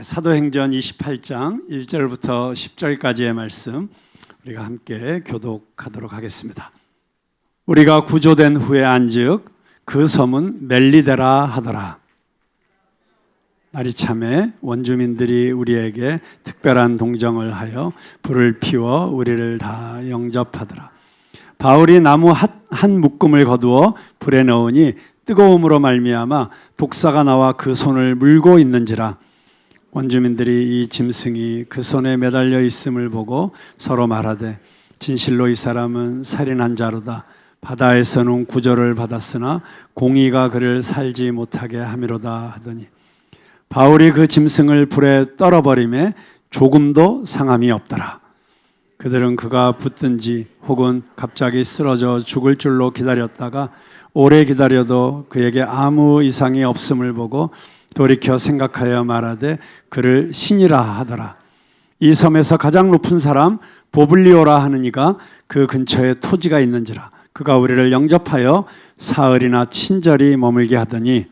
사도행전 28장 1절부터 10절까지의 말씀 우리가 함께 교독하도록 하겠습니다. 우리가 구조된 후에 안즉 그 섬은 멜리데라 하더라. 날이 참에 원주민들이 우리에게 특별한 동정을 하여 불을 피워 우리를 다 영접하더라. 바울이 나무 한 묶음을 거두어 불에 넣으니 뜨거움으로 말미암아 독사가 나와 그 손을 물고 있는지라. 원주민들이 이 짐승이 그 손에 매달려 있음을 보고 서로 말하되 진실로 이 사람은 살인한 자로다. 바다에서는 구조를 받았으나 공의가 그를 살지 못하게 함이로다 하더니 바울이 그 짐승을 불에 떨어버리매 조금도 상함이 없더라. 그들은 그가 붙든지 혹은 갑자기 쓰러져 죽을 줄로 기다렸다가 오래 기다려도 그에게 아무 이상이 없음을 보고 돌이켜 생각하여 말하되 그를 신이라 하더라. 이 섬에서 가장 높은 사람 보블리오라 하는 이가 그 근처에 토지가 있는지라. 그가 우리를 영접하여 사흘이나 친절히 머물게 하더니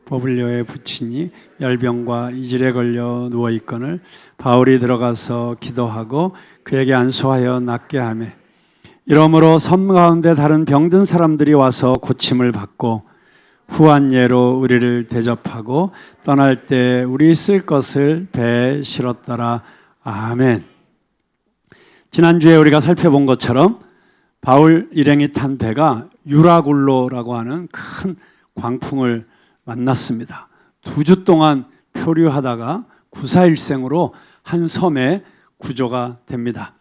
보블리오의 부친이 열병과 이질에 걸려 누워있거늘 바울이 들어가서 기도하고 그에게 안수하여 낫게 하며 이러므로 섬 가운데 다른 병든 사람들이 와서 고침을 받고 후한 예로 우리를 대접하고 떠날 때 우리 쓸 것을 배에 실었더라. 아멘. 지난주에 우리가 살펴본 것처럼 바울 일행이 탄 배가 유라굴로라고 하는 큰 광풍을 만났습니다. 2주 동안 표류하다가 구사일생으로 한 섬에 구조가 됩니다.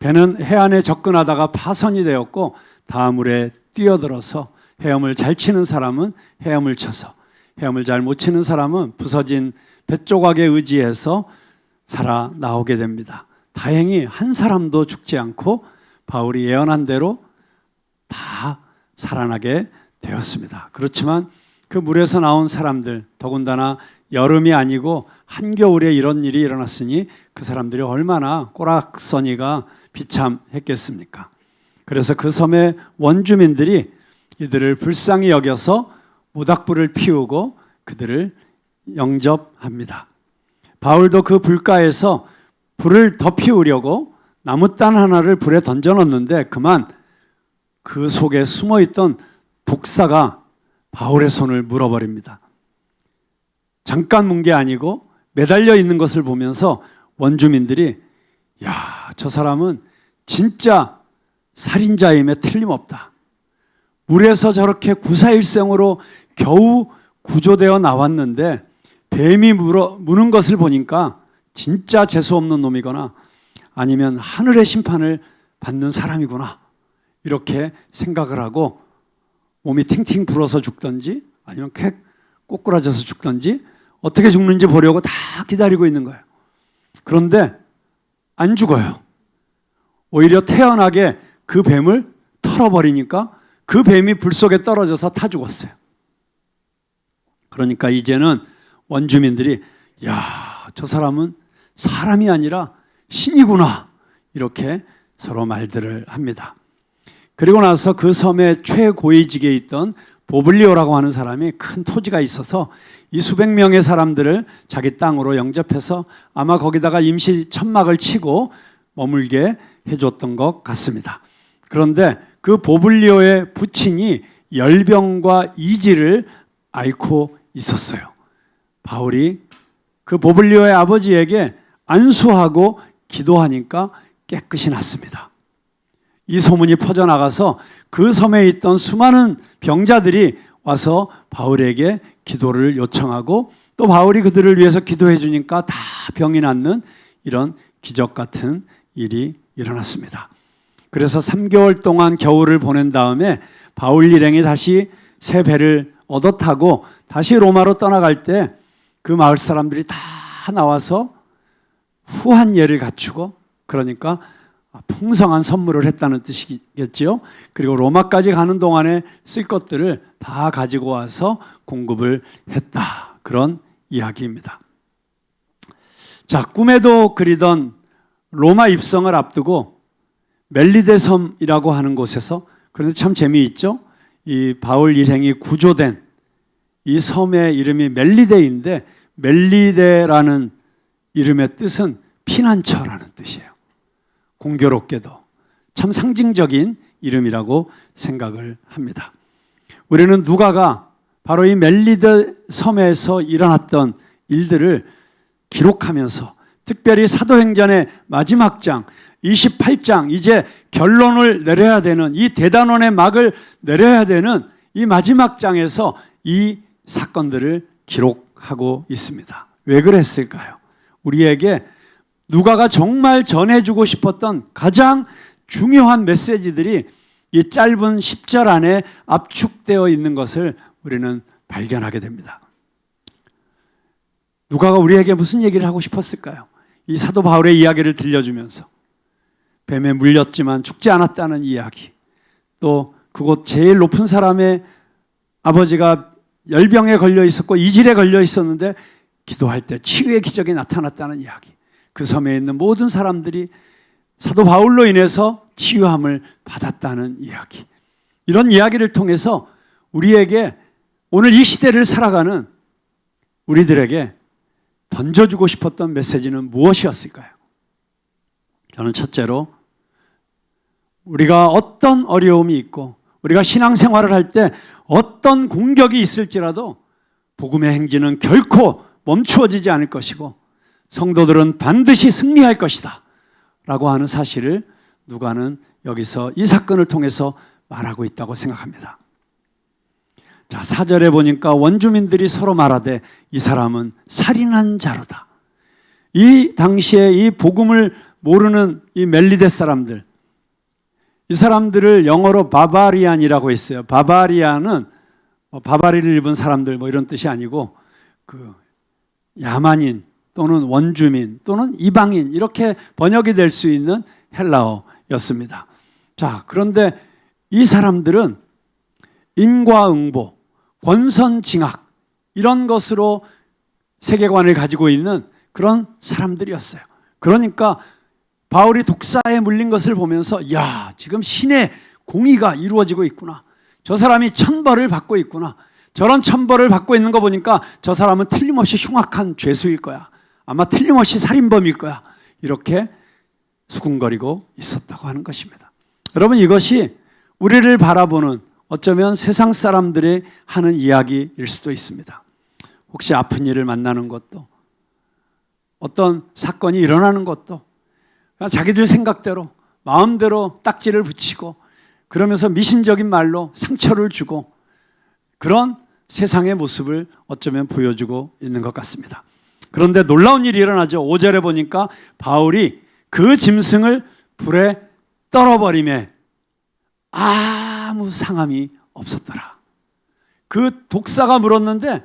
배는 해안에 접근하다가 파선이 되었고 다물에 뛰어들어서 헤엄을 잘 치는 사람은 헤엄을 쳐서 헤엄을 잘 못 치는 사람은 부서진 뱃조각에 의지해서 살아나오게 됩니다. 다행히 한 사람도 죽지 않고 바울이 예언한 대로 다 살아나게 되었습니다. 그렇지만 그 물에서 나온 사람들, 더군다나 여름이 아니고 한겨울에 이런 일이 일어났으니 그 사람들이 얼마나 꼬락서니가 비참했겠습니까? 그래서 그 섬의 원주민들이 이들을 불쌍히 여겨서 모닥불을 피우고 그들을 영접합니다. 바울도 그 불가에서 불을 더 피우려고 나무단 하나를 불에 던져놓는데 그만 그 속에 숨어있던 독사가 바울의 손을 물어버립니다. 잠깐 문 게 아니고 매달려 있는 것을 보면서 원주민들이 야, 저 사람은 진짜 살인자임에 틀림없다. 물에서 저렇게 구사일생으로 겨우 구조되어 나왔는데 뱀이 무는 것을 보니까 진짜 재수없는 놈이거나 아니면 하늘의 심판을 받는 사람이구나 이렇게 생각을 하고 몸이 팅팅 불어서 죽든지 아니면 쾌 꼬꾸라져서 죽든지 어떻게 죽는지 보려고 다 기다리고 있는 거예요. 그런데 안 죽어요. 오히려 태연하게 그 뱀을 털어버리니까 그 뱀이 불 속에 떨어져서 타 죽었어요. 그러니까 이제는 원주민들이 야, 저 사람은 사람이 아니라 신이구나 이렇게 서로 말들을 합니다. 그리고 나서 그 섬의 최고위직에 있던 보블리오라고 하는 사람이 큰 토지가 있어서 이 수백 명의 사람들을 자기 땅으로 영접해서 아마 거기다가 임시 천막을 치고 머물게 해줬던 것 같습니다. 그런데 그 보블리오의 부친이 열병과 이질을 앓고 있었어요. 바울이 그 보블리오의 아버지에게 안수하고 기도하니까 깨끗이 낫습니다. 이 소문이 퍼져나가서 그 섬에 있던 수많은 병자들이 와서 바울에게 기도를 요청하고 또 바울이 그들을 위해서 기도해 주니까 다 병이 낫는 이런 기적 같은 일이 일어났습니다. 그래서 3개월 동안 겨울을 보낸 다음에 바울 일행이 다시 새 배를 얻어 타고 다시 로마로 떠나갈 때 그 마을 사람들이 다 나와서 후한 예를 갖추고 그러니까 풍성한 선물을 했다는 뜻이겠지요. 그리고 로마까지 가는 동안에 쓸 것들을 다 가지고 와서 공급을 했다. 그런 이야기입니다. 자, 꿈에도 그리던 로마 입성을 앞두고 멜리데 섬이라고 하는 곳에서 그런데 참 재미있죠. 이 바울 일행이 구조된 이 섬의 이름이 멜리데인데 멜리데라는 이름의 뜻은 피난처라는 뜻이에요. 공교롭게도 참 상징적인 이름이라고 생각을 합니다. 우리는 누가가 바로 이 멜리데 섬에서 일어났던 일들을 기록하면서 특별히 사도행전의 마지막 장 28장, 이제 결론을 내려야 되는, 이 대단원의 막을 내려야 되는 이 마지막 장에서 이 사건들을 기록하고 있습니다. 왜 그랬을까요? 우리에게 누가가 정말 전해주고 싶었던 가장 중요한 메시지들이 이 짧은 10절 안에 압축되어 있는 것을 우리는 발견하게 됩니다. 누가가 우리에게 무슨 얘기를 하고 싶었을까요? 이 사도 바울의 이야기를 들려주면서 뱀에 물렸지만 죽지 않았다는 이야기, 또 그곳 제일 높은 사람의 아버지가 열병에 걸려 있었고 이질에 걸려 있었는데 기도할 때 치유의 기적이 나타났다는 이야기, 그 섬에 있는 모든 사람들이 사도 바울로 인해서 치유함을 받았다는 이야기, 이런 이야기를 통해서 우리에게 오늘 이 시대를 살아가는 우리들에게 던져주고 싶었던 메시지는 무엇이었을까요? 저는 첫째로 우리가 어떤 어려움이 있고 우리가 신앙생활을 할 때 어떤 공격이 있을지라도 복음의 행진은 결코 멈추어지지 않을 것이고 성도들은 반드시 승리할 것이다 라고 하는 사실을 누가는 여기서 이 사건을 통해서 말하고 있다고 생각합니다. 자, 4절에 보니까 원주민들이 서로 말하되 이 사람은 살인한 자로다. 이 당시에 이 복음을 모르는 이 멜리데 사람들, 이 사람들을 영어로 바바리안이라고 했어요. 바바리안은 바바리를 입은 사람들 이런 뜻이 아니고 그 야만인 또는 원주민 또는 이방인 이렇게 번역이 될 수 있는 헬라어였습니다. 자, 그런데 이 사람들은 인과응보, 권선징악 이런 것으로 세계관을 가지고 있는 그런 사람들이었어요. 그러니까 바울이 독사에 물린 것을 보면서 야, 지금 신의 공의가 이루어지고 있구나. 저 사람이 천벌을 받고 있구나. 저런 천벌을 받고 있는 거 보니까 저 사람은 틀림없이 흉악한 죄수일 거야. 아마 틀림없이 살인범일 거야. 이렇게 수군거리고 있었다고 하는 것입니다. 여러분, 이것이 우리를 바라보는 어쩌면 세상 사람들이 하는 이야기일 수도 있습니다. 혹시 아픈 일을 만나는 것도, 어떤 사건이 일어나는 것도 자기들 생각대로 마음대로 딱지를 붙이고 그러면서 미신적인 말로 상처를 주고 그런 세상의 모습을 어쩌면 보여주고 있는 것 같습니다. 그런데 놀라운 일이 일어나죠. 5절에 보니까 바울이 그 짐승을 불에 떨어버리매 아무 상함이 없었더라. 그 독사가 물었는데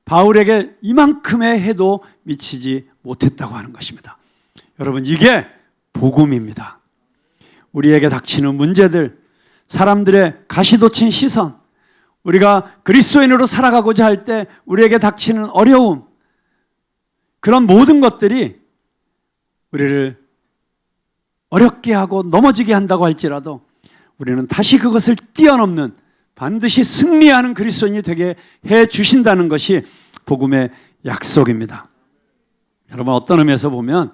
바울에게 이만큼의 해도 미치지 못했다고 하는 것입니다. 여러분, 이게 복음입니다. 우리에게 닥치는 문제들, 사람들의 가시돋친 시선, 우리가 그리스도인으로 살아가고자 할 때 우리에게 닥치는 어려움, 그런 모든 것들이 우리를 어렵게 하고 넘어지게 한다고 할지라도 우리는 다시 그것을 뛰어넘는 반드시 승리하는 그리스도인이 되게 해 주신다는 것이 복음의 약속입니다. 여러분, 어떤 의미에서 보면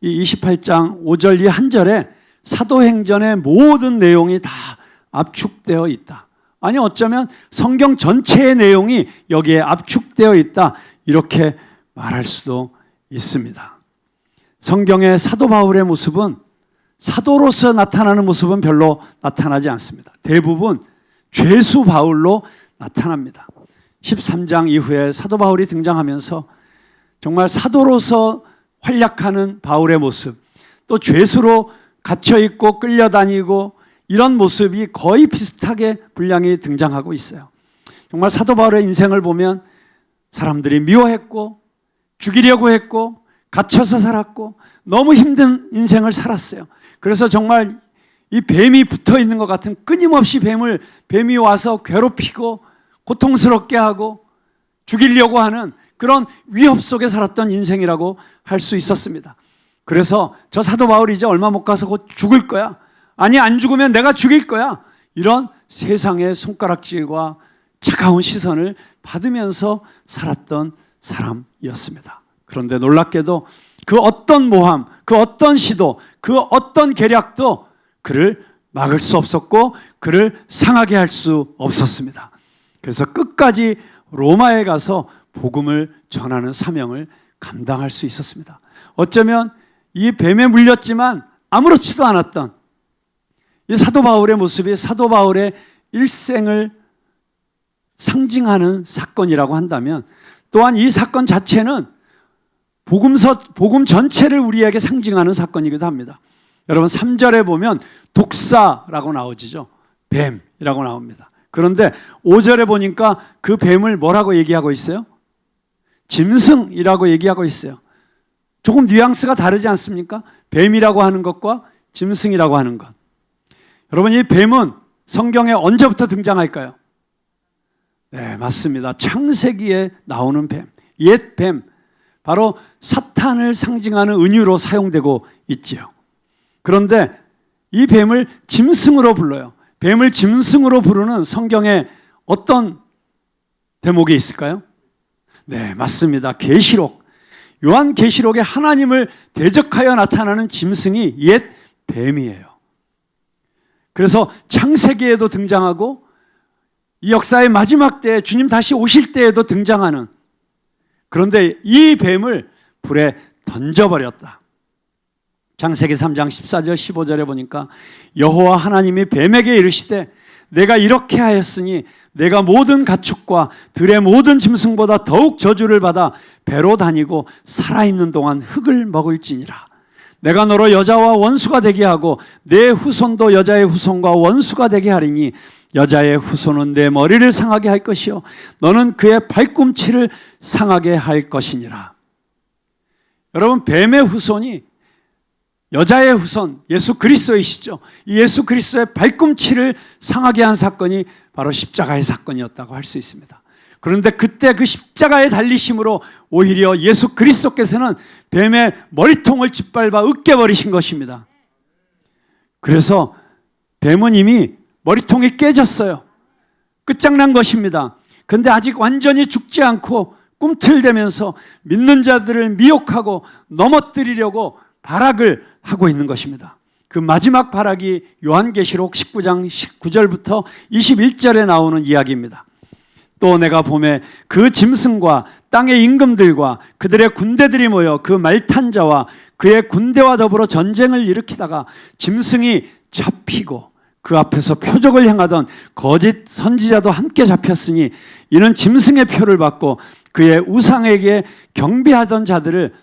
이 28장 5절 이 한 절에 사도행전의 모든 내용이 다 압축되어 있다. 아니, 어쩌면 성경 전체의 내용이 여기에 압축되어 있다. 이렇게 말할 수도 있습니다. 성경의 사도 바울의 모습은 사도로서 나타나는 모습은 별로 나타나지 않습니다. 대부분 죄수 바울로 나타납니다. 13장 이후에 사도 바울이 등장하면서 정말 사도로서 활약하는 바울의 모습, 또 죄수로 갇혀있고 끌려다니고 이런 모습이 거의 비슷하게 분량이 등장하고 있어요. 정말 사도 바울의 인생을 보면 사람들이 미워했고 죽이려고 했고 갇혀서 살았고 너무 힘든 인생을 살았어요. 그래서 정말 이 뱀이 붙어있는 것 같은, 끊임없이 뱀이 와서 괴롭히고 고통스럽게 하고 죽이려고 하는 그런 위협 속에 살았던 인생이라고 할 수 있었습니다. 그래서 저 사도 바울이 이제 얼마 못 가서 곧 죽을 거야. 아니, 안 죽으면 내가 죽일 거야. 이런 세상의 손가락질과 차가운 시선을 받으면서 살았던 사람이었습니다. 그런데 놀랍게도 그 어떤 모함, 그 어떤 시도, 그 어떤 계략도 그를 막을 수 없었고 그를 상하게 할 수 없었습니다. 그래서 끝까지 로마에 가서 복음을 전하는 사명을 감당할 수 있었습니다. 어쩌면 이 뱀에 물렸지만 아무렇지도 않았던 이 사도 바울의 모습이 사도 바울의 일생을 상징하는 사건이라고 한다면, 또한 이 사건 자체는 복음 전체를 우리에게 상징하는 사건이기도 합니다. 여러분 3절에 보면 독사라고 나오죠. 뱀이라고 나옵니다. 그런데 5절에 보니까 그 뱀을 뭐라고 얘기하고 있어요? 짐승이라고 얘기하고 있어요. 조금 뉘앙스가 다르지 않습니까? 뱀이라고 하는 것과 짐승이라고 하는 것. 여러분, 이 뱀은 성경에 언제부터 등장할까요? 네, 맞습니다. 창세기에 나오는 뱀, 옛 뱀, 바로 사탄을 상징하는 은유로 사용되고 있지요. 그런데 이 뱀을 짐승으로 불러요. 뱀을 짐승으로 부르는 성경에 어떤 대목이 있을까요? 네, 맞습니다. 계시록, 요한계시록에 하나님을 대적하여 나타나는 짐승이 옛 뱀이에요. 그래서 창세기에도 등장하고 이 역사의 마지막 때에 주님 다시 오실 때에도 등장하는, 그런데 이 뱀을 불에 던져버렸다. 창세기 3장 14절 15절에 보니까 여호와 하나님이 뱀에게 이르시되 내가 이렇게 하였으니 내가 모든 가축과 들의 모든 짐승보다 더욱 저주를 받아 배로 다니고 살아있는 동안 흙을 먹을지니라. 내가 너로 여자와 원수가 되게 하고 내 후손도 여자의 후손과 원수가 되게 하리니 여자의 후손은 내 머리를 상하게 할 것이요 너는 그의 발꿈치를 상하게 할 것이니라. 여러분, 뱀의 후손이 여자의 후손 예수 그리스도이시죠. 이 예수 그리스도의 발꿈치를 상하게 한 사건이 바로 십자가의 사건이었다고 할 수 있습니다. 그런데 그때 그 십자가의 달리심으로 오히려 예수 그리스도께서는 뱀의 머리통을 짓밟아 으깨버리신 것입니다. 그래서 뱀은 이미 머리통이 깨졌어요. 끝장난 것입니다. 그런데 아직 완전히 죽지 않고 꿈틀대면서 믿는 자들을 미혹하고 넘어뜨리려고 발악을 하고 있는 것입니다. 그 마지막 발악이 요한계시록 19장 19절부터 21절에 나오는 이야기입니다. 또 내가 봄에 그 짐승과 땅의 임금들과 그들의 군대들이 모여 그 말탄 자와 그의 군대와 더불어 전쟁을 일으키다가 짐승이 잡히고 그 앞에서 표적을 행하던 거짓 선지자도 함께 잡혔으니 이는 짐승의 표를 받고 그의 우상에게 경배하던 자들을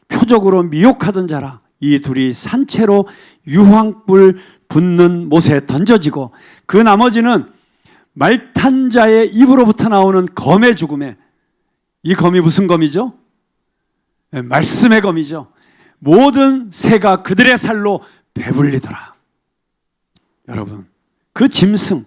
표적으로 미혹하던 자라. 이 둘이 산채로 유황불 붙는 못에 던져지고 그 나머지는 말탄 자의 입으로부터 나오는 검의 죽음에, 이 검이 무슨 검이죠? 네, 말씀의 검이죠. 모든 새가 그들의 살로 배불리더라. 여러분, 그 짐승이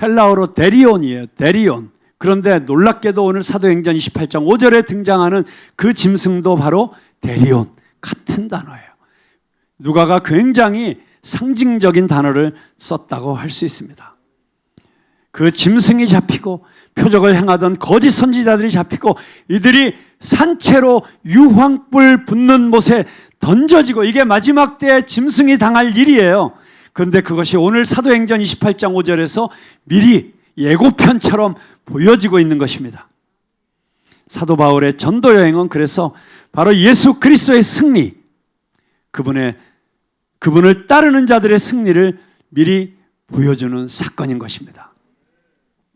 헬라어로 데리온이에요. 데리온. 그런데 놀랍게도 오늘 사도행전 28장 5절에 등장하는 그 짐승도 바로 데리온, 같은 단어예요. 누가가 굉장히 상징적인 단어를 썼다고 할 수 있습니다. 그 짐승이 잡히고 표적을 행하던 거짓 선지자들이 잡히고 이들이 산채로 유황불 붙는 못에 던져지고, 이게 마지막 때에 짐승이 당할 일이에요. 그런데 그것이 오늘 사도행전 28장 5절에서 미리 예고편처럼 보여지고 있는 것입니다. 사도 바울의 전도 여행은 그래서 바로 예수 그리스도의 승리, 그분을 따르는 자들의 승리를 미리 보여주는 사건인 것입니다.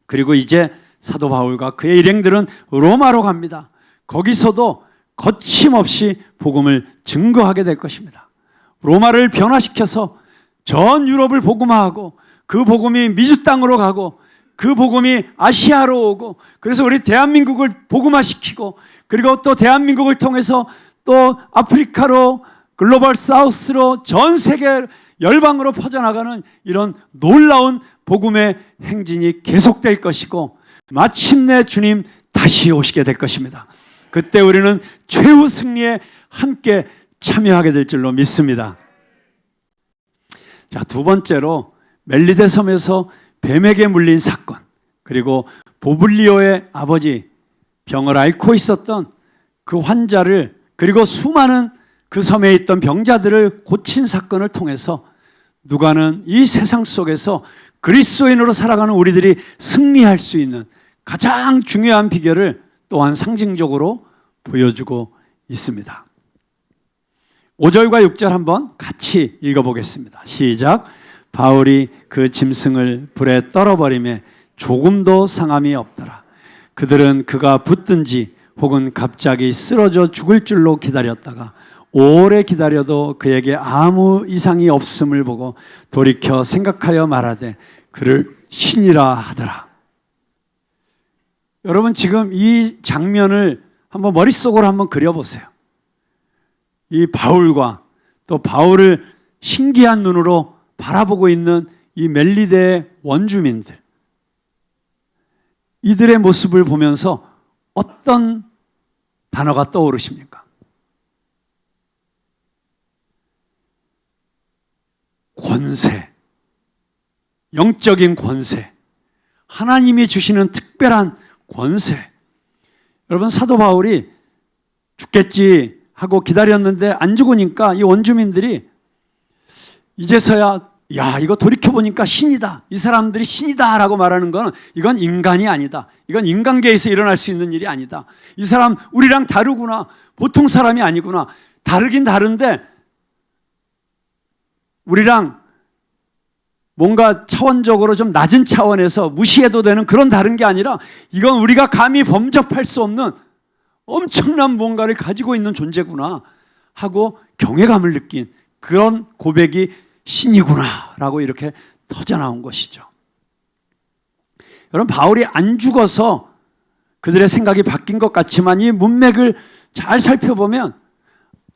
그리고 이제 사도 바울과 그의 일행들은 로마로 갑니다. 거기서도 거침없이 복음을 증거하게 될 것입니다. 로마를 변화시켜서 전 유럽을 복음화하고 그 복음이 미주 땅으로 가고 그 복음이 아시아로 오고, 그래서 우리 대한민국을 복음화시키고, 그리고 또 대한민국을 통해서 또 아프리카로, 글로벌 사우스로, 전 세계 열방으로 퍼져나가는 이런 놀라운 복음의 행진이 계속될 것이고, 마침내 주님 다시 오시게 될 것입니다. 그때 우리는 최후 승리에 함께 참여하게 될 줄로 믿습니다. 자, 두 번째로 멜리데 섬에서 뱀에게 물린 사건, 그리고 보블리오의 아버지 병을 앓고 있었던 그 환자를, 그리고 수많은 그 섬에 있던 병자들을 고친 사건을 통해서 누가는 이 세상 속에서 그리스도인으로 살아가는 우리들이 승리할 수 있는 가장 중요한 비결을 또한 상징적으로 보여주고 있습니다. 5절과 6절 한번 같이 읽어보겠습니다. 시작. 바울이 그 짐승을 불에 떨어버리매 조금도 상함이 없더라. 그들은 그가 붙든지 혹은 갑자기 쓰러져 죽을 줄로 기다렸다가 오래 기다려도 그에게 아무 이상이 없음을 보고 돌이켜 생각하여 말하되 그를 신이라 하더라. 여러분, 지금 이 장면을 한번 머릿속으로 한번 그려보세요. 이 바울과 또 바울을 신기한 눈으로 바라보고 있는 이 멜리데의 원주민들, 이들의 모습을 보면서 어떤 단어가 떠오르십니까? 권세, 영적인 권세, 하나님이 주시는 특별한 권세. 여러분, 사도 바울이 죽겠지 하고 기다렸는데 안 죽으니까 이 원주민들이 이제서야 야, 이거 돌이켜보니까 신이다, 이 사람들이 신이다 라고 말하는 건 이건 인간이 아니다, 이건 인간계에서 일어날 수 있는 일이 아니다, 이 사람 우리랑 다르구나, 보통 사람이 아니구나. 다르긴 다른데 우리랑 뭔가 차원적으로 좀 낮은 차원에서 무시해도 되는 그런 다른 게 아니라 이건 우리가 감히 범접할 수 없는 엄청난 뭔가를 가지고 있는 존재구나 하고 경외감을 느낀 그런 고백이 신이구나 라고 이렇게 터져나온 것이죠. 여러분, 바울이 안 죽어서 그들의 생각이 바뀐 것 같지만 이 문맥을 잘 살펴보면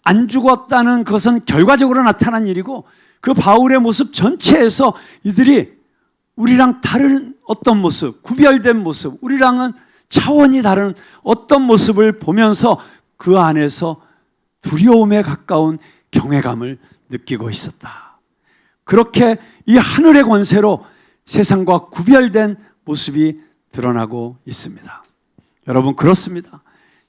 안 죽었다는 것은 결과적으로 나타난 일이고 그 바울의 모습 전체에서 이들이 우리랑 다른 어떤 모습, 구별된 모습, 우리랑은 차원이 다른 어떤 모습을 보면서 그 안에서 두려움에 가까운 경외감을 느끼고 있었다. 그렇게 이 하늘의 권세로 세상과 구별된 모습이 드러나고 있습니다. 여러분, 그렇습니다.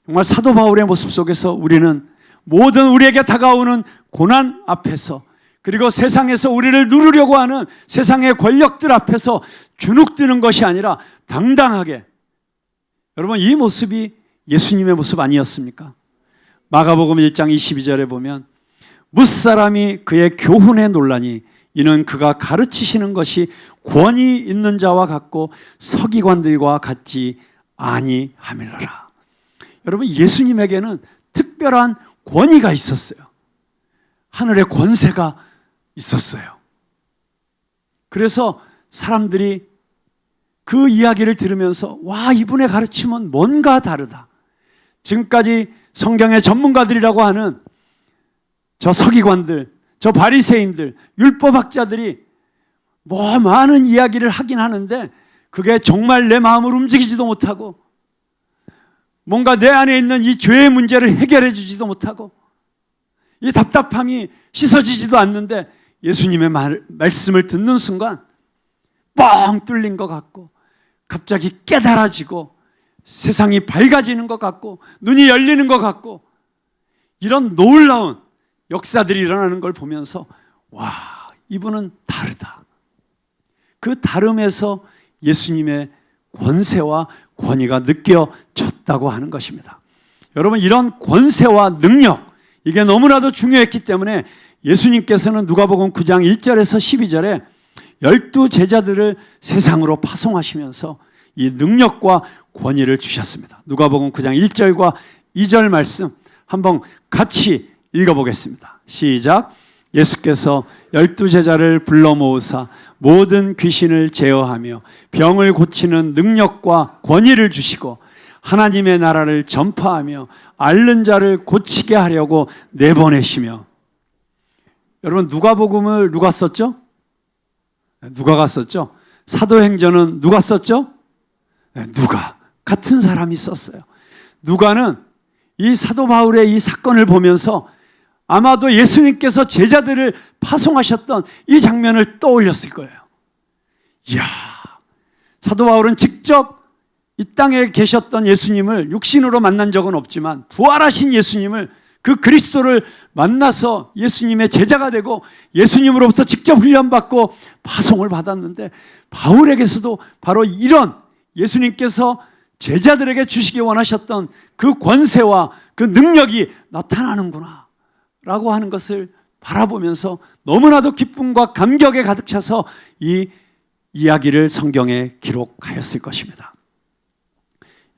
정말 사도 바울의 모습 속에서 우리는 모든 우리에게 다가오는 고난 앞에서, 그리고 세상에서 우리를 누르려고 하는 세상의 권력들 앞에서 주눅드는 것이 아니라 당당하게, 여러분, 이 모습이 예수님의 모습 아니었습니까? 마가복음 1장 22절에 보면 무사람이 그의 교훈에 놀라니 이는 그가 가르치시는 것이 권위 있는 자와 같고 서기관들과 같지 아니함이라. 여러분, 예수님에게는 특별한 권위가 있었어요. 하늘의 권세가 있었어요. 그래서 사람들이 그 이야기를 들으면서 와, 이분의 가르침은 뭔가 다르다. 지금까지 성경의 전문가들이라고 하는 저 서기관들, 저 바리새인들, 율법학자들이 뭐 많은 이야기를 하긴 하는데 그게 정말 내 마음을 움직이지도 못하고 뭔가 내 안에 있는 이 죄의 문제를 해결해 주지도 못하고 이 답답함이 씻어지지도 않는데 예수님의 말씀을 듣는 순간 뻥 뚫린 것 같고 갑자기 깨달아지고 세상이 밝아지는 것 같고 눈이 열리는 것 같고 이런 놀라운 역사들이 일어나는 걸 보면서 와, 이분은 다르다. 그 다름에서 예수님의 권세와 권위가 느껴졌다고 하는 것입니다. 여러분, 이런 권세와 능력, 이게 너무나도 중요했기 때문에 예수님께서는 누가복음 9장 1절에서 12절에 12 제자들을 세상으로 파송하시면서 이 능력과 권위를 주셨습니다. 누가복음 9장 1절과 2절 말씀 한번 같이 읽어보겠습니다. 시작. 예수께서 12 제자를 불러 모으사 모든 귀신을 제어하며 병을 고치는 능력과 권위를 주시고 하나님의 나라를 전파하며 앓는 자를 고치게 하려고 내보내시며. 여러분, 누가복음을 누가 썼죠? 누가가 썼죠? 사도행전은 누가 썼죠? 누가, 같은 사람이 썼어요. 누가는 이 사도 바울의 이 사건을 보면서 아마도 예수님께서 제자들을 파송하셨던 이 장면을 떠올렸을 거예요. 이야, 사도 바울은 직접 이 땅에 계셨던 예수님을 육신으로 만난 적은 없지만 부활하신 예수님을, 그 그리스도를 만나서 예수님의 제자가 되고 예수님으로부터 직접 훈련받고 파송을 받았는데, 바울에게서도 바로 이런 예수님께서 제자들에게 주시기 원하셨던 그 권세와 그 능력이 나타나는구나 라고 하는 것을 바라보면서 너무나도 기쁨과 감격에 가득 차서 이 이야기를 성경에 기록하였을 것입니다.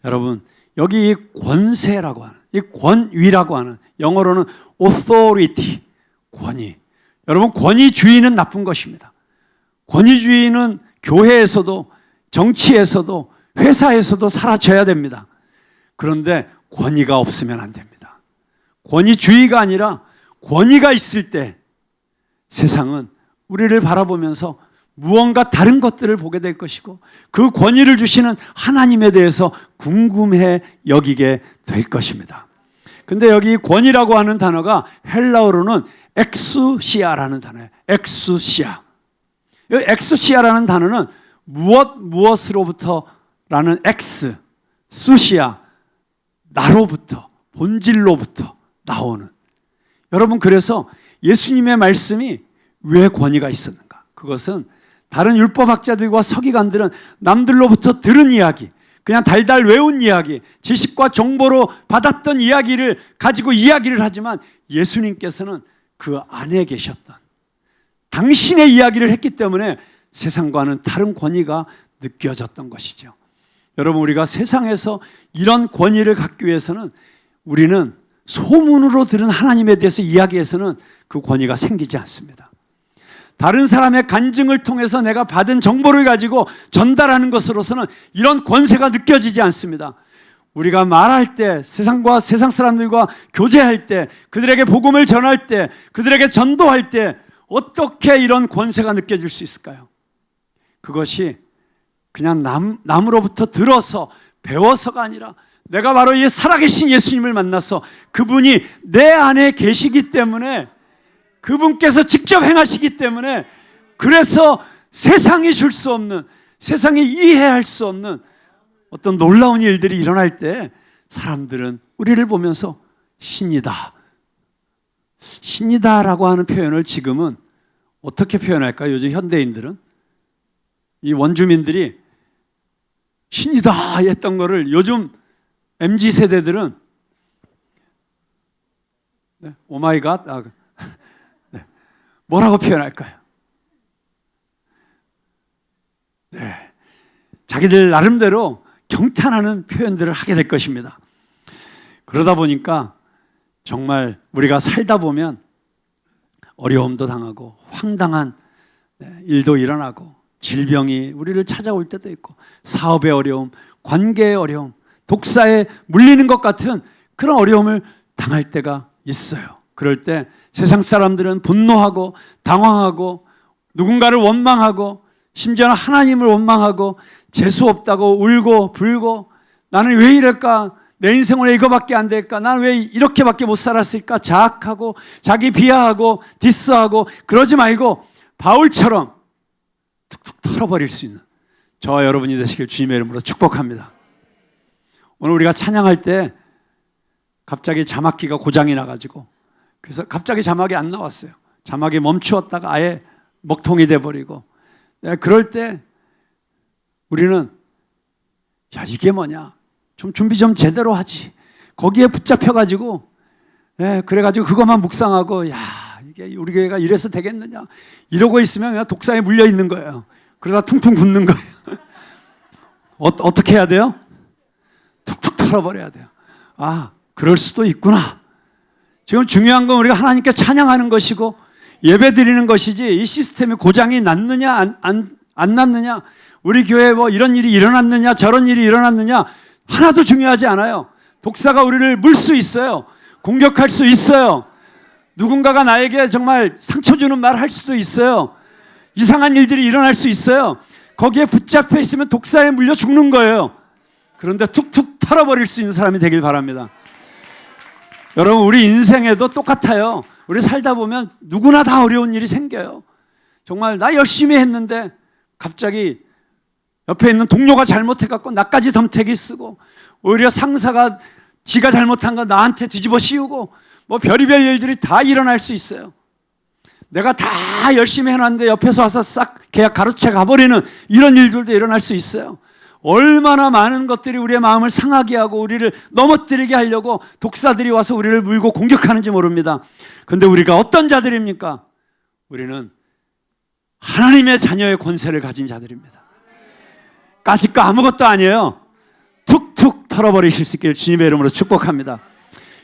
여러분, 여기 이 권세라고 하는, 이 권위라고 하는, 영어로는 authority, 권위. 여러분, 권위주의는 나쁜 것입니다. 권위주의는 교회에서도, 정치에서도, 회사에서도 사라져야 됩니다. 그런데 권위가 없으면 안 됩니다. 권위주의가 아니라 권위가 있을 때 세상은 우리를 바라보면서 무언가 다른 것들을 보게 될 것이고, 그 권위를 주시는 하나님에 대해서 궁금해 여기게 될 것입니다. 근데 여기 권위라고 하는 단어가 헬라어로는 엑수시아라는 단어예요. 엑수시아. 이 엑수시아라는 단어는 무엇으로부터라는 엑스, 수시아, 나로부터, 본질로부터 나오는. 여러분, 그래서 예수님의 말씀이 왜 권위가 있었는가? 그것은 다른 율법학자들과 서기관들은 남들로부터 들은 이야기, 그냥 달달 외운 이야기, 지식과 정보로 받았던 이야기를 가지고 이야기를 하지만, 예수님께서는 그 안에 계셨던 당신의 이야기를 했기 때문에 세상과는 다른 권위가 느껴졌던 것이죠. 여러분, 우리가 세상에서 이런 권위를 갖기 위해서는 우리는 소문으로 들은 하나님에 대해서 이야기해서는 그 권위가 생기지 않습니다. 다른 사람의 간증을 통해서 내가 받은 정보를 가지고 전달하는 것으로서는 이런 권세가 느껴지지 않습니다. 우리가 말할 때, 세상과 세상 사람들과 교제할 때, 그들에게 복음을 전할 때, 그들에게 전도할 때 어떻게 이런 권세가 느껴질 수 있을까요? 그것이 그냥 남으로부터 들어서 배워서가 아니라 내가 바로 이 살아계신 예수님을 만나서 그분이 내 안에 계시기 때문에, 그분께서 직접 행하시기 때문에, 그래서 세상이 줄 수 없는, 세상이 이해할 수 없는 어떤 놀라운 일들이 일어날 때 사람들은 우리를 보면서 신이다, 신이다라고 하는 표현을 지금은 어떻게 표현할까요? 요즘 현대인들은, 이 원주민들이 신이다 했던 거를 요즘 MZ세대들은 오마이갓, 뭐라고 표현할까요? 네, 자기들 나름대로 경탄하는 표현들을 하게 될 것입니다. 그러다 보니까 정말 우리가 살다 보면 어려움도 당하고 황당한 일도 일어나고 질병이 우리를 찾아올 때도 있고, 사업의 어려움, 관계의 어려움, 독사에 물리는 것 같은 그런 어려움을 당할 때가 있어요. 그럴 때 세상 사람들은 분노하고 당황하고 누군가를 원망하고 심지어는 하나님을 원망하고 재수 없다고 울고 불고, 나는 왜 이럴까? 내 인생은 왜 이거밖에 안 될까? 나는 왜 이렇게밖에 못 살았을까? 자학하고 자기 비하하고 디스하고, 그러지 말고 바울처럼 툭툭 털어버릴 수 있는 저와 여러분이 되시길 주님의 이름으로 축복합니다. 오늘 우리가 찬양할 때 갑자기 자막기가 고장이 나가지고, 그래서 갑자기 자막이 안 나왔어요. 자막이 멈추었다가 아예 먹통이 돼버리고, 그럴 때 우리는 야, 이게 뭐냐, 좀 준비 좀 제대로 하지, 거기에 붙잡혀가지고 그래가지고 그것만 묵상하고, 야, 이게 우리 교회가 이래서 되겠느냐, 이러고 있으면 그냥 독사에 물려 있는 거예요. 그러다 퉁퉁 붓는 거예요. 어떻게 해야 돼요? 툭툭 털어버려야 돼요. 아, 그럴 수도 있구나. 지금 중요한 건 우리가 하나님께 찬양하는 것이고 예배 드리는 것이지, 이 시스템이 고장이 났느냐 안 났느냐, 우리 교회에 뭐 이런 일이 일어났느냐 저런 일이 일어났느냐 하나도 중요하지 않아요. 독사가 우리를 물 수 있어요. 공격할 수 있어요. 누군가가 나에게 정말 상처 주는 말 할 수도 있어요. 이상한 일들이 일어날 수 있어요. 거기에 붙잡혀 있으면 독사에 물려 죽는 거예요. 그런데 툭툭 털어버릴 수 있는 사람이 되길 바랍니다. 여러분, 우리 인생에도 똑같아요. 우리 살다 보면 누구나 다 어려운 일이 생겨요. 정말 나 열심히 했는데 갑자기 옆에 있는 동료가 잘못해갖고 나까지 덤태기 쓰고, 오히려 상사가 지가 잘못한 거 나한테 뒤집어 씌우고, 뭐 별의별 일들이 다 일어날 수 있어요. 내가 다 열심히 해놨는데 옆에서 와서 싹 계약 가로채 가버리는 이런 일들도 일어날 수 있어요. 얼마나 많은 것들이 우리의 마음을 상하게 하고 우리를 넘어뜨리게 하려고 독사들이 와서 우리를 물고 공격하는지 모릅니다. 그런데 우리가 어떤 자들입니까? 우리는 하나님의 자녀의 권세를 가진 자들입니다. 까짓 거 아무것도 아니에요. 툭툭 털어버리실 수 있기를 주님의 이름으로 축복합니다.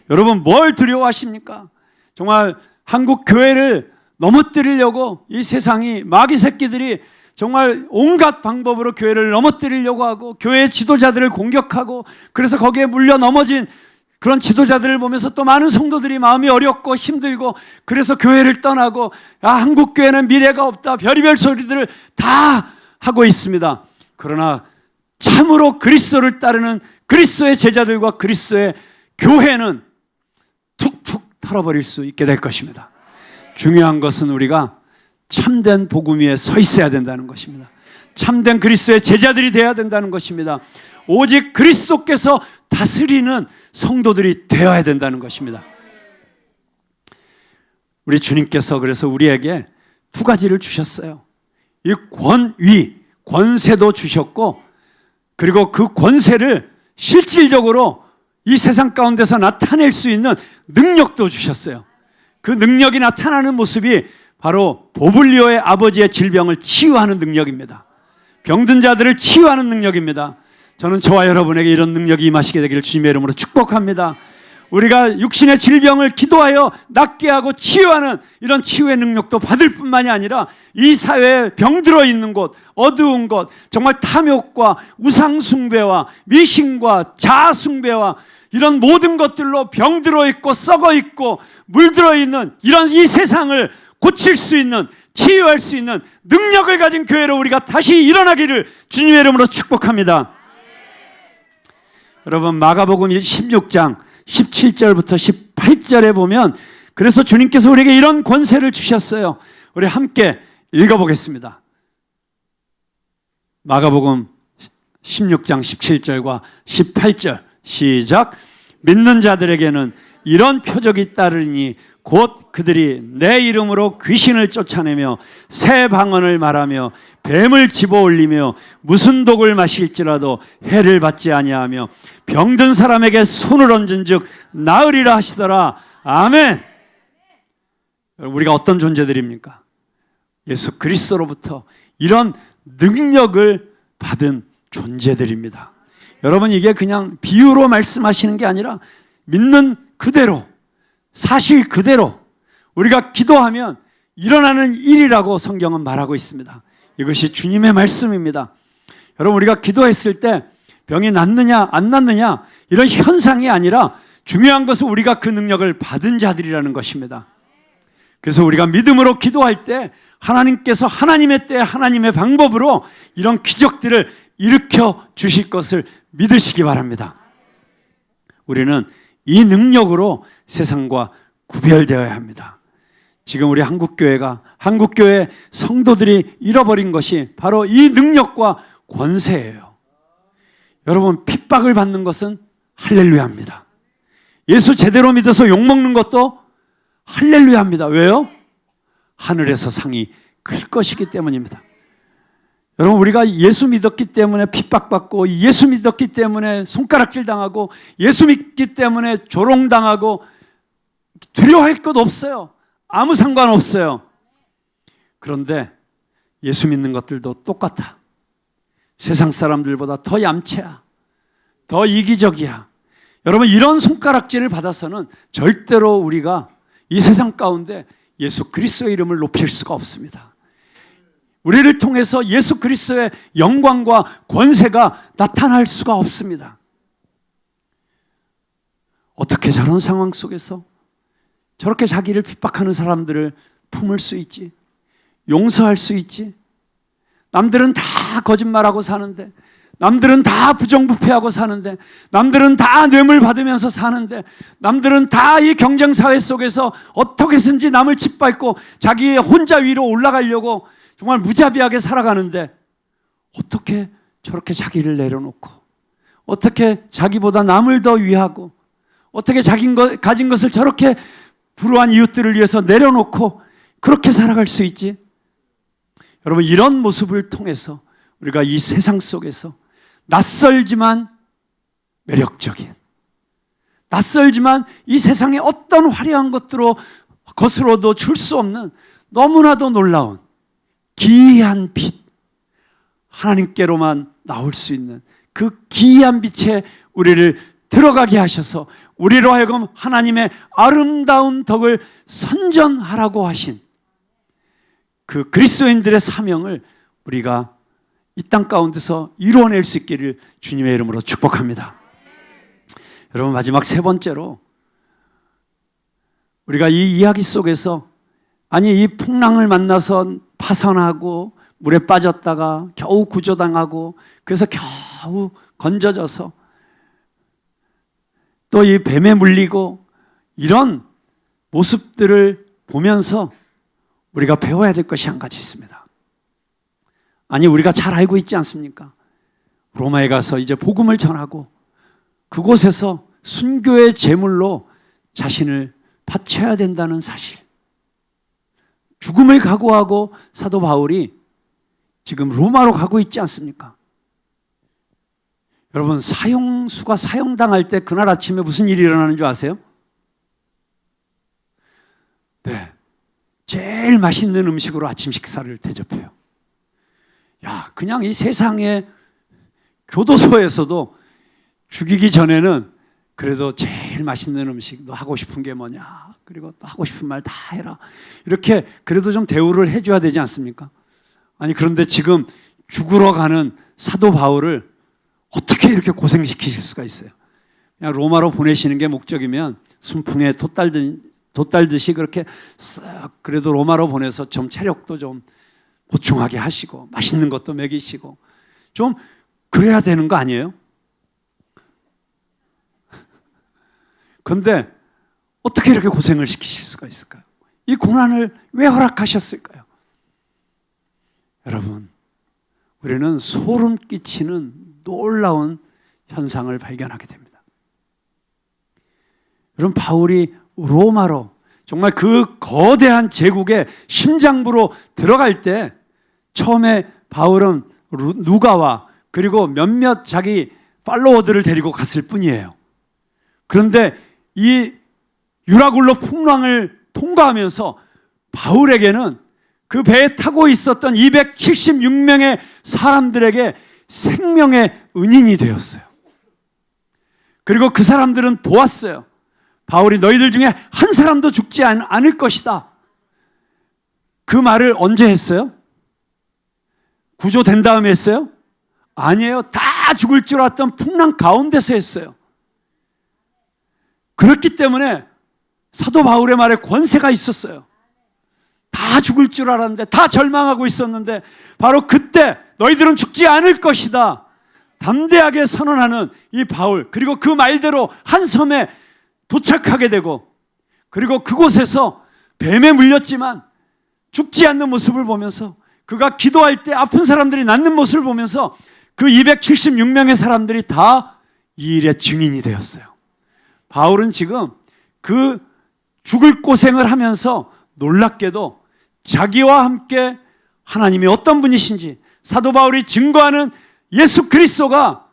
여러분, 뭘 두려워하십니까? 정말 한국 교회를 넘어뜨리려고 이 세상이, 마귀 새끼들이 정말 온갖 방법으로 교회를 넘어뜨리려고 하고, 교회의 지도자들을 공격하고, 그래서 거기에 물려 넘어진 그런 지도자들을 보면서 또 많은 성도들이 마음이 어렵고 힘들고, 그래서 교회를 떠나고, 한국 교회는 미래가 없다, 별의별 소리들을 다 하고 있습니다. 그러나 참으로 그리스도를 따르는 그리스도의 제자들과 그리스도의 교회는 툭툭 털어버릴 수 있게 될 것입니다. 중요한 것은 우리가 참된 복음 위에 서 있어야 된다는 것입니다. 참된 그리스도의 제자들이 되어야 된다는 것입니다. 오직 그리스도께서 다스리는 성도들이 되어야 된다는 것입니다. 우리 주님께서 그래서 우리에게 두 가지를 주셨어요. 이 권위, 권세도 주셨고, 그리고 그 권세를 실질적으로 이 세상 가운데서 나타낼 수 있는 능력도 주셨어요. 그 능력이 나타나는 모습이 바로 보블리오의 아버지의 질병을 치유하는 능력입니다. 병든 자들을 치유하는 능력입니다. 저는 저와 여러분에게 이런 능력이 임하시게 되기를 주님의 이름으로 축복합니다. 우리가 육신의 질병을 기도하여 낫게 하고 치유하는 이런 치유의 능력도 받을 뿐만이 아니라, 이 사회에 병들어 있는 곳, 어두운 곳, 정말 탐욕과 우상숭배와 미신과 자아숭배와 이런 모든 것들로 병들어 있고 썩어 있고 물들어 있는 이런 이 세상을 고칠 수 있는, 치유할 수 있는 능력을 가진 교회로 우리가 다시 일어나기를 주님의 이름으로 축복합니다. 여러분, 마가복음 16장 17절부터 18절에 보면, 그래서 주님께서 우리에게 이런 권세를 주셨어요. 우리 함께 읽어보겠습니다. 마가복음 16장 17절과 18절 시작. 믿는 자들에게는 이런 표적이 따르니 곧 그들이 내 이름으로 귀신을 쫓아내며 새 방언을 말하며 뱀을 집어올리며 무슨 독을 마실지라도 해를 받지 아니하며 병든 사람에게 손을 얹은즉 나으리라 하시더라. 아멘. 우리가 어떤 존재들입니까? 예수 그리스도로부터 이런 능력을 받은 존재들입니다. 여러분, 이게 그냥 비유로 말씀하시는 게 아니라 믿는 그대로, 사실 그대로 우리가 기도하면 일어나는 일이라고 성경은 말하고 있습니다. 이것이 주님의 말씀입니다. 여러분, 우리가 기도했을 때 병이 낫느냐 안 낫느냐 이런 현상이 아니라, 중요한 것은 우리가 그 능력을 받은 자들이라는 것입니다. 그래서 우리가 믿음으로 기도할 때 하나님께서 하나님의 때 하나님의 방법으로 이런 기적들을 일으켜 주실 것을 믿으시기 바랍니다. 우리는 이 능력으로 세상과 구별되어야 합니다. 지금 우리 한국교회 성도들이 잃어버린 것이 바로 이 능력과 권세예요. 여러분, 핍박을 받는 것은 할렐루야입니다. 예수 제대로 믿어서 욕먹는 것도 할렐루야입니다. 왜요? 하늘에서 상이 클 것이기 때문입니다. 여러분, 우리가 예수 믿었기 때문에 핍박받고, 예수 믿었기 때문에 손가락질 당하고, 예수 믿기 때문에 조롱당하고 두려워할 것 없어요. 아무 상관없어요. 그런데 예수 믿는 것들도 똑같아. 세상 사람들보다 더 얌체야, 더 이기적이야. 여러분, 이런 손가락질을 받아서는 절대로 우리가 이 세상 가운데 예수 그리스도의 이름을 높일 수가 없습니다. 우리를 통해서 예수 그리스도의 영광과 권세가 나타날 수가 없습니다. 어떻게 저런 상황 속에서 저렇게 자기를 핍박하는 사람들을 품을 수 있지? 용서할 수 있지? 남들은 다 거짓말하고 사는데, 남들은 다 부정부패하고 사는데, 남들은 다 뇌물 받으면서 사는데, 남들은 다 이 경쟁사회 속에서 어떻게 해서든지 남을 짓밟고 자기 혼자 위로 올라가려고 정말 무자비하게 살아가는데, 어떻게 저렇게 자기를 내려놓고, 어떻게 자기보다 남을 더 위하고, 어떻게 가진 것을 저렇게 불우한 이웃들을 위해서 내려놓고 그렇게 살아갈 수 있지? 여러분, 이런 모습을 통해서 우리가 이 세상 속에서 낯설지만 매력적인, 낯설지만 이 세상의 어떤 화려한 것으로도 줄 수 없는 너무나도 놀라운 기이한 빛, 하나님께로만 나올 수 있는 그 기이한 빛에 우리를 들어가게 하셔서 우리로 하여금 하나님의 아름다운 덕을 선전하라고 하신 그 그리스도인들의 사명을 우리가 이 땅 가운데서 이루어낼 수 있기를 주님의 이름으로 축복합니다. 여러분, 마지막 세 번째로 우리가 이 이야기 속에서, 아니, 이 풍랑을 만나서 파선하고 물에 빠졌다가 겨우 구조당하고, 그래서 겨우 건져져서 또 이 뱀에 물리고, 이런 모습들을 보면서 우리가 배워야 될 것이 한 가지 있습니다. 아니, 우리가 잘 알고 있지 않습니까? 로마에 가서 이제 복음을 전하고 그곳에서 순교의 제물로 자신을 바쳐야 된다는 사실, 죽음을 각오하고 사도 바울이 지금 로마로 가고 있지 않습니까? 여러분, 사형수가 사형당할 때 그날 아침에 무슨 일이 일어나는 줄 아세요? 네, 제일 맛있는 음식으로 아침 식사를 대접해요. 야, 그냥 이 세상의 교도소에서도 죽이기 전에는 그래도 제일 맛있는 음식, 너 하고 싶은 게 뭐냐, 그리고 또 하고 싶은 말 다 해라, 이렇게 그래도 좀 대우를 해줘야 되지 않습니까? 아니, 그런데 지금 죽으러 가는 사도 바울을 어떻게 이렇게 고생시키실 수가 있어요? 그냥 로마로 보내시는 게 목적이면 순풍에 돛달듯이 그렇게 쓱, 그래도 로마로 보내서 좀 체력도 좀 보충하게 하시고 맛있는 것도 먹이시고 좀 그래야 되는 거 아니에요? 그런데 어떻게 이렇게 고생을 시키실 수가 있을까요? 이 고난을 왜 허락하셨을까요? 여러분, 우리는 소름 끼치는 놀라운 현상을 발견하게 됩니다. 여러분, 바울이 로마로, 정말 그 거대한 제국의 심장부로 들어갈 때 처음에 바울은 누가와 그리고 몇몇 자기 팔로워들을 데리고 갔을 뿐이에요. 그런데 이 유라굴로 풍랑을 통과하면서 바울에게는 그 배에 타고 있었던 276명의 사람들에게 생명의 은인이 되었어요. 그리고 그 사람들은 보았어요. 바울이 너희들 중에 한 사람도 죽지 않을 것이다. 그 말을 언제 했어요? 구조된 다음에 했어요? 아니에요. 다 죽을 줄 알았던 풍랑 가운데서 했어요. 그렇기 때문에 사도 바울의 말에 권세가 있었어요. 다 죽을 줄 알았는데, 다 절망하고 있었는데, 바로 그때 너희들은 죽지 않을 것이다 담대하게 선언하는 이 바울, 그리고 그 말대로 한 섬에 도착하게 되고, 그리고 그곳에서 뱀에 물렸지만 죽지 않는 모습을 보면서, 그가 기도할 때 아픈 사람들이 낫는 모습을 보면서 그 276명의 사람들이 다 이 일의 증인이 되었어요. 바울은 지금 그 죽을 고생을 하면서 놀랍게도 자기와 함께 하나님이 어떤 분이신지, 사도 바울이 증거하는 예수 그리스도가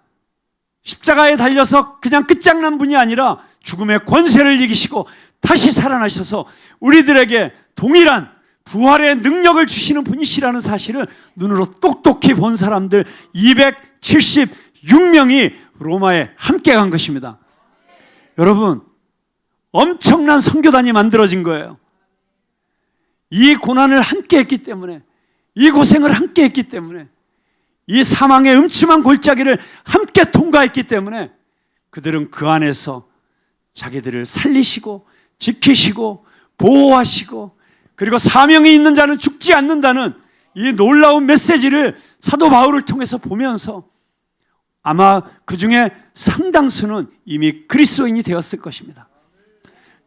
십자가에 달려서 그냥 끝장난 분이 아니라 죽음의 권세를 이기시고 다시 살아나셔서 우리들에게 동일한 부활의 능력을 주시는 분이시라는 사실을 눈으로 똑똑히 본 사람들 276명이 로마에 함께 간 것입니다. 여러분, 엄청난 선교단이 만들어진 거예요. 이 고난을 함께 했기 때문에, 이 고생을 함께 했기 때문에, 이 사망의 음침한 골짜기를 함께 통과했기 때문에 그들은 그 안에서 자기들을 살리시고 지키시고 보호하시고, 그리고 사명이 있는 자는 죽지 않는다는 이 놀라운 메시지를 사도 바울을 통해서 보면서 아마 그 중에 상당수는 이미 그리스도인이 되었을 것입니다.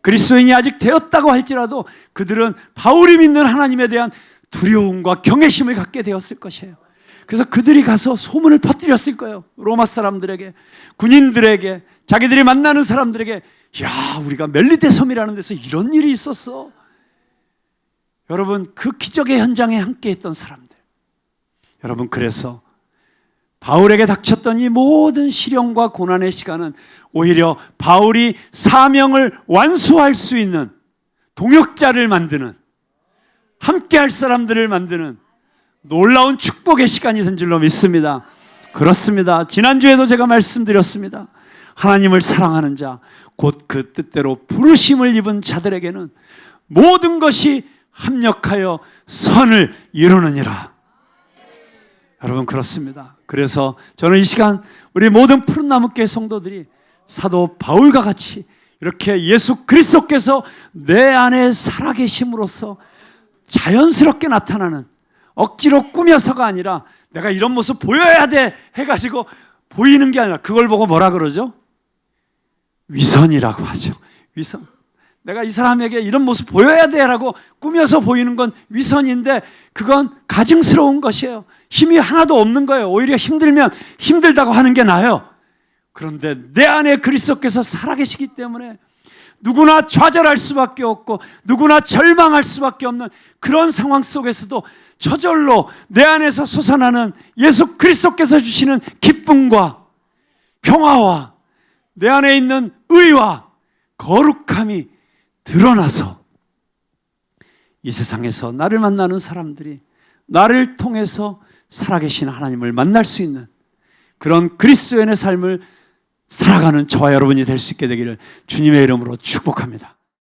그리스도인이 아직 되었다고 할지라도 그들은 바울이 믿는 하나님에 대한 두려움과 경외심을 갖게 되었을 것이에요. 그래서 그들이 가서 소문을 퍼뜨렸을 거예요. 로마 사람들에게, 군인들에게, 자기들이 만나는 사람들에게, 야, 우리가 멜리데 섬이라는 데서 이런 일이 있었어. 여러분, 그 기적의 현장에 함께 했던 사람들. 여러분, 그래서 바울에게 닥쳤던 이 모든 시련과 고난의 시간은 오히려 바울이 사명을 완수할 수 있는 동역자를 만드는, 함께 할 사람들을 만드는 놀라운 축복의 시간이 된 줄로 믿습니다. 그렇습니다. 지난주에도 제가 말씀드렸습니다. 하나님을 사랑하는 자, 곧 그 뜻대로 부르심을 입은 자들에게는 모든 것이 합력하여 선을 이루느니라. 여러분, 그렇습니다. 그래서 저는 이 시간 우리 모든 푸른나무교회 성도들이 사도 바울과 같이 이렇게 예수 그리스도께서 내 안에 살아계심으로써 자연스럽게 나타나는, 억지로 꾸며서가 아니라 내가 이런 모습 보여야 돼 해가지고 보이는 게 아니라, 그걸 보고 뭐라 그러죠? 위선이라고 하죠. 위선. 내가 이 사람에게 이런 모습 보여야 돼 라고 꾸며서 보이는 건 위선인데, 그건 가증스러운 것이에요. 힘이 하나도 없는 거예요. 오히려 힘들면 힘들다고 하는 게 나아요. 그런데 내 안에 그리스도께서 살아계시기 때문에 누구나 좌절할 수밖에 없고 누구나 절망할 수밖에 없는 그런 상황 속에서도 저절로 내 안에서 솟아나는 예수 그리스도께서 주시는 기쁨과 평화와 내 안에 있는 의와 거룩함이 드러나서 이 세상에서 나를 만나는 사람들이 나를 통해서 살아계신 하나님을 만날 수 있는 그런 그리스도인의 삶을 살아가는 저와 여러분이 될 수 있게 되기를 주님의 이름으로 축복합니다.